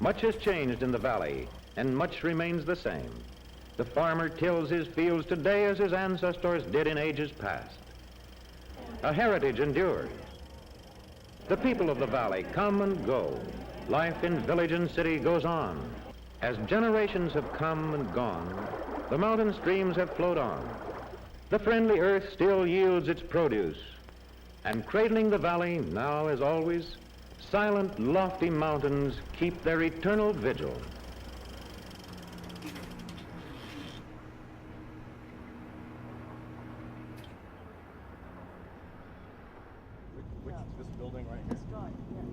Much has changed in the valley, and much remains the same. The farmer tills his fields today as his ancestors did in ages past. A heritage endures. The people of the valley come and go. Life in village and city goes on. As generations have come and gone, the mountain streams have flowed on. The friendly earth still yields its produce. And cradling the valley now as always, silent, lofty mountains keep their eternal vigil. This building right here?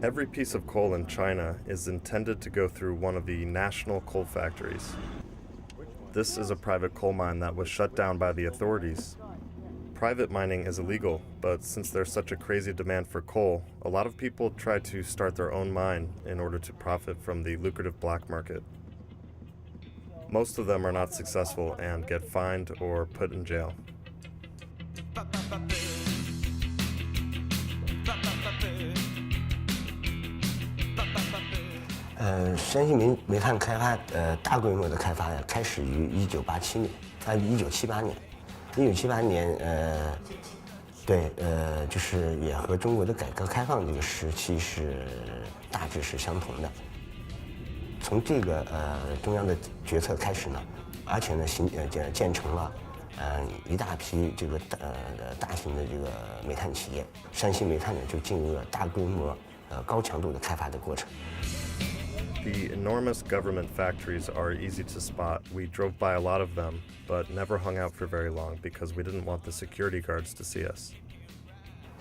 Every piece of coal in China is intended to go through one of the national coal factories. This is a private coal mine that was shut down by the authorities. Private mining is illegal, but since there's such a crazy demand for coal, a lot of people try to start their own mine in order to profit from the lucrative black market. Most of them are not successful and get fined or put in jail. 山西煤炭开发大规模的开发开始于1978年。1978年对就是也和中国的改革开放这个时期是大致是相同的。从这个中央的决策开始呢，而且呢建成了一大批这个大型的这个煤炭企业，山西煤炭呢就进入了大规模高强度的开发的过程。 The enormous government factories are easy to spot. We drove by a lot of them, but never hung out for very long because we didn't want the security guards to see us.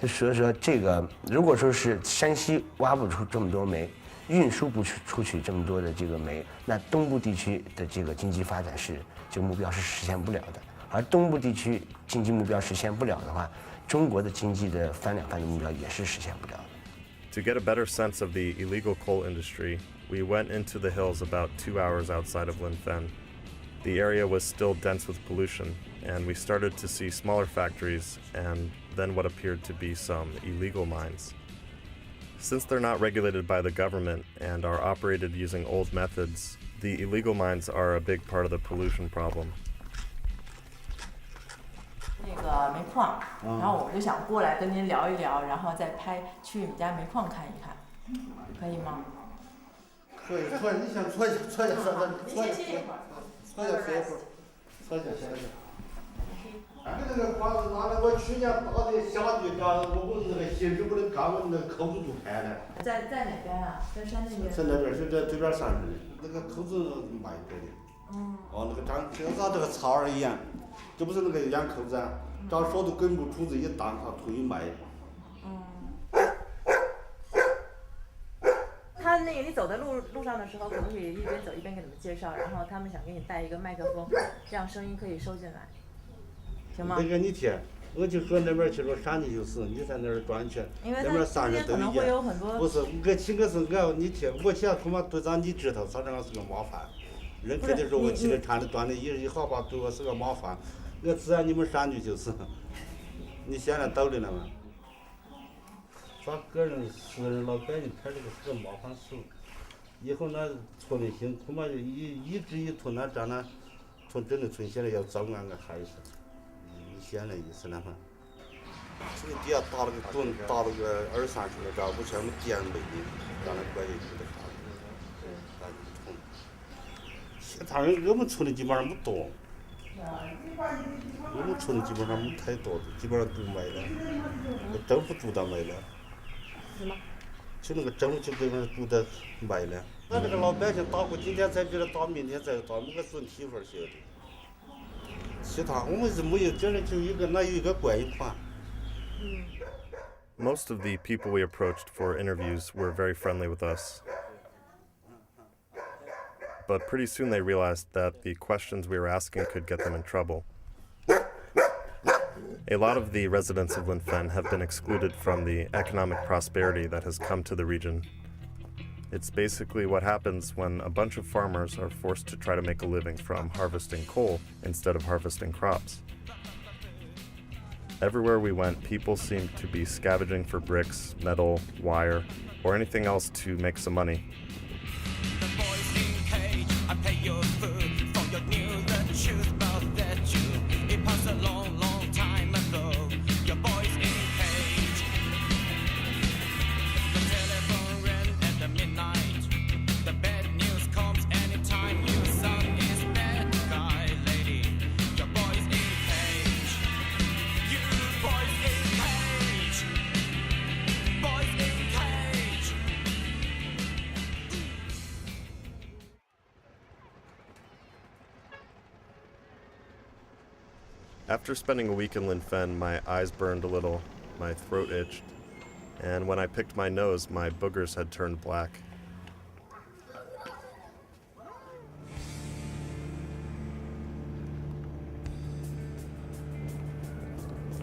所以说，这个如果说是山西挖不出这么多煤，运输不出去这么多的这个煤，那东部地区的这个经济发展这个目标是实现不了的。而东部地区经济目标实现不了的话，中国的经济的翻两番的目标也是实现不了的。 To get a better sense of the illegal coal industry, we went into the hills about 2 hours outside of Linfen. The area was still dense with pollution, and we started to see smaller factories and then what appeared to be some illegal mines. Since they're not regulated by the government and are operated using old methods, the illegal mines are a big part of the pollution problem. 那个煤矿，然后我就想过来跟您聊一聊，然后再去你们家煤矿看一看，可以吗？可以，你先坐下，您先歇一会儿，坐下。那个瓜子拿来，我去年大的下雨家，我那个新手不能干，我那个口子就开了。在哪边啊？在山那边。在那边是在这边山上的，那个口子卖过的。那个长就像这个草儿一样。 这不是那个眼口子啊，找手都根部杵子一当，它推卖。他那个你走在路上的时候，可不可以一边走一边给你们介绍？然后他们想给你带一个麦克风，这样声音可以收进来，行吗？那个你听，我就说那边去说山地就死，你在那儿转去，那边山上都一样。不是，我请个是我，你听，我想他妈都让你知道，反正是个麻烦。人肯定说我骑着看着端的，一好吧，对我是个麻烦。 我自然你们山区就是，你现在懂的了吗？把个人私人老百姓看这个是个麻烦事，以后那村里心恐怕就一直一拖那咱那从整个村现在要早安个还是，你现在意思了吗？这个底下打了个墩，打了个20-30个招，不像我们点煤的，咱那关键有点啥子，咱就通。现在我们村里基本上不多。 我们村基本上没太多的，基本上都卖了，政府主导卖了。什么？就那个政府就给我们主导卖了。俺这个老百姓打过，今天才给他打，明天再打，没个准提法写的。其他我们是没有，这人就一个那有一个怪款。Most of the people we approached for interviews were very friendly with us. But pretty soon they realized that the questions we were asking could get them in trouble. A lot of the residents of Linfen have been excluded from the economic prosperity that has come to the region. It's basically what happens when a bunch of farmers are forced to try to make a living from harvesting coal instead of harvesting crops. Everywhere we went, people seemed to be scavenging for bricks, metal, wire, or anything else to make some money. After spending a week in Linfen, my eyes burned a little, my throat itched, and when I picked my nose, my boogers had turned black.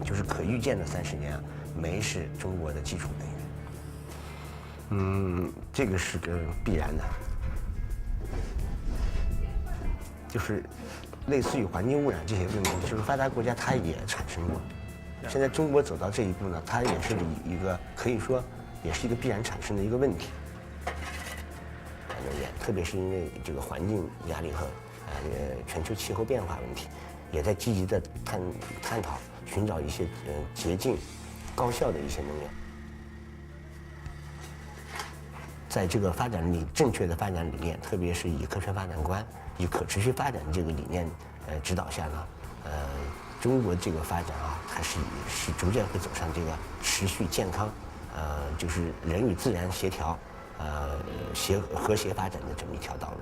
就是可预见的30年，煤是中国的基础能源。这个是个必然的，就是类似于环境污染这些问题，就是发达国家它也产生过。现在中国走到这一步呢，它也是一个可以说也是一个必然产生的一个问题。能源，特别是因为这个环境压力和全球气候变化问题，也在积极的探讨。 寻找一些捷径、高效的一些能源，在这个发展正确的发展理念，特别是以科学发展观、以可持续发展这个理念指导下呢，中国这个发展啊，它是逐渐会走上这个持续健康，就是人与自然协调，和谐发展的这么一条道路。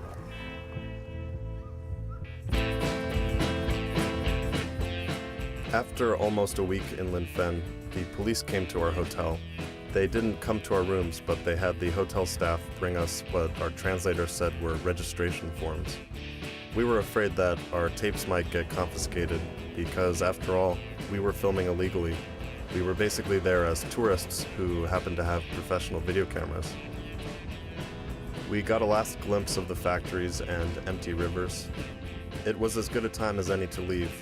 After almost a week in Linfen, the police came to our hotel. They didn't come to our rooms, but they had the hotel staff bring us what our translator said were registration forms. We were afraid that our tapes might get confiscated because, after all, we were filming illegally. We were basically there as tourists who happened to have professional video cameras. We got a last glimpse of the factories and empty rivers. It was as good a time as any to leave.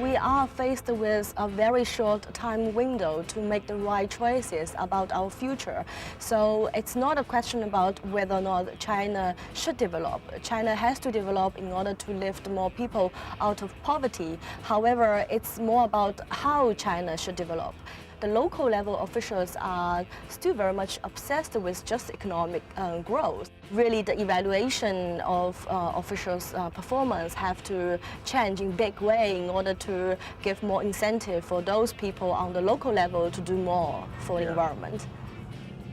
We are faced with a very short time window to make the right choices about our future. So it's not a question about whether or not China should develop. China has to develop in order to lift more people out of poverty. However, it's more about how China should develop. The local level officials are still very much obsessed with just economic growth. Really, the evaluation of officials' performance have to change in big way in order to give more incentive for those people on the local level to do more for the environment.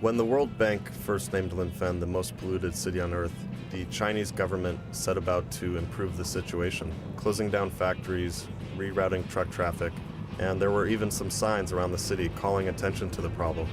When the World Bank first named Linfen the most polluted city on Earth, the Chinese government set about to improve the situation, closing down factories, rerouting truck traffic, and there were even some signs around the city calling attention to the problem.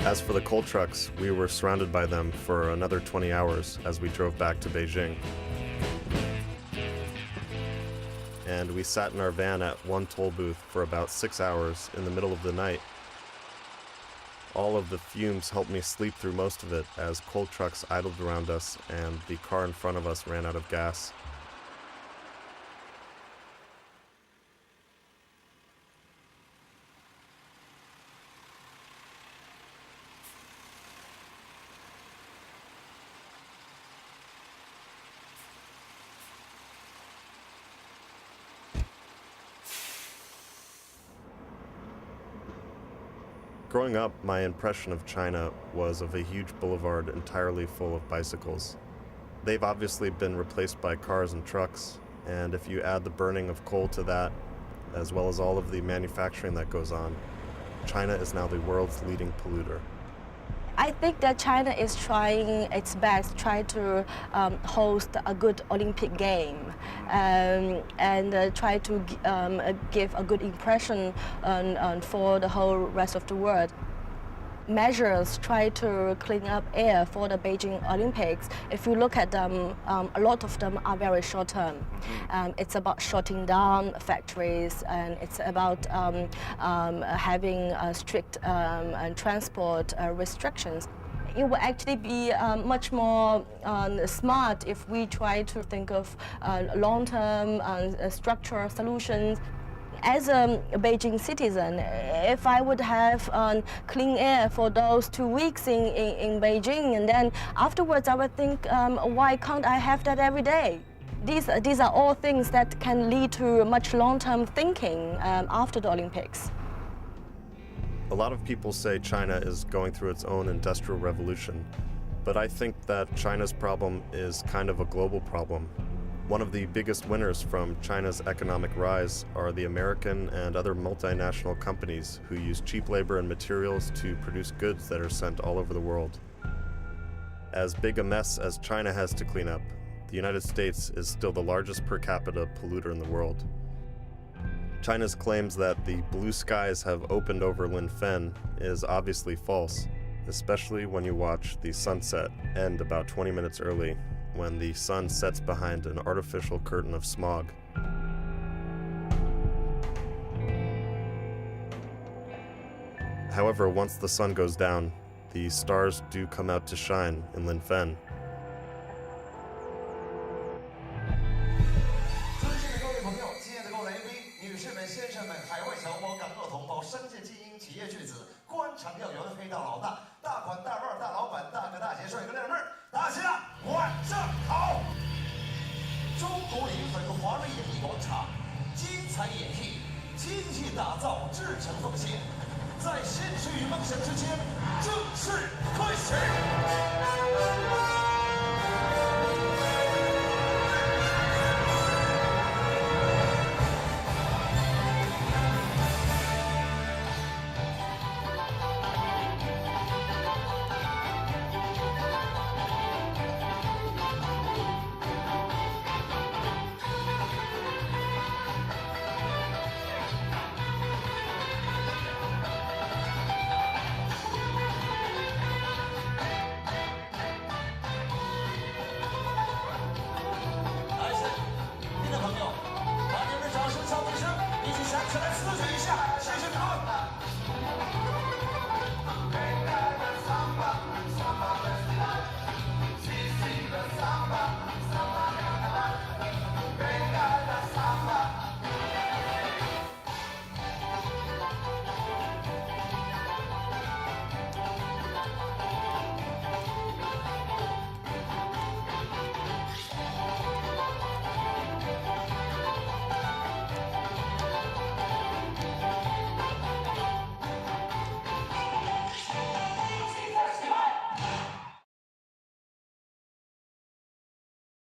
As for the coal trucks, we were surrounded by them for another 20 hours as we drove back to Beijing. And we sat in our van at one toll booth for about 6 hours in the middle of the night. All of the fumes helped me sleep through most of it as coal trucks idled around us and the car in front of us ran out of gas. Growing up, my impression of China was of a huge boulevard entirely full of bicycles. They've obviously been replaced by cars and trucks, and if you add the burning of coal to that, as well as all of the manufacturing that goes on, China is now the world's leading polluter. I think that China is trying its best, try to host a good Olympic game and try to give a good impression for the whole rest of the world. Measures try to clean up air for the Beijing Olympics. If you look at them, a lot of them are very short term. It's about shutting down factories, and it's about having strict transport restrictions. It will actually be much more smart if we try to think of long-term structural solutions. as a Beijing citizen, if I would have clean air for those 2 weeks in Beijing, and then afterwards I would think, why can't I have that every day? These are all things that can lead to much long-term thinking after the Olympics. A lot of people say China is going through its own industrial revolution, but I think that China's problem is kind of a global problem. One of the biggest winners from China's economic rise are the American and other multinational companies who use cheap labor and materials to produce goods that are sent all over the world. As big a mess as China has to clean up, the United States is still the largest per capita polluter in the world. China's claims that the blue skies have opened over Linfen is obviously false, especially when you watch the sunset end about 20 minutes early, when the sun sets behind an artificial curtain of smog. However, once the sun goes down, the stars do come out to shine in Linfen.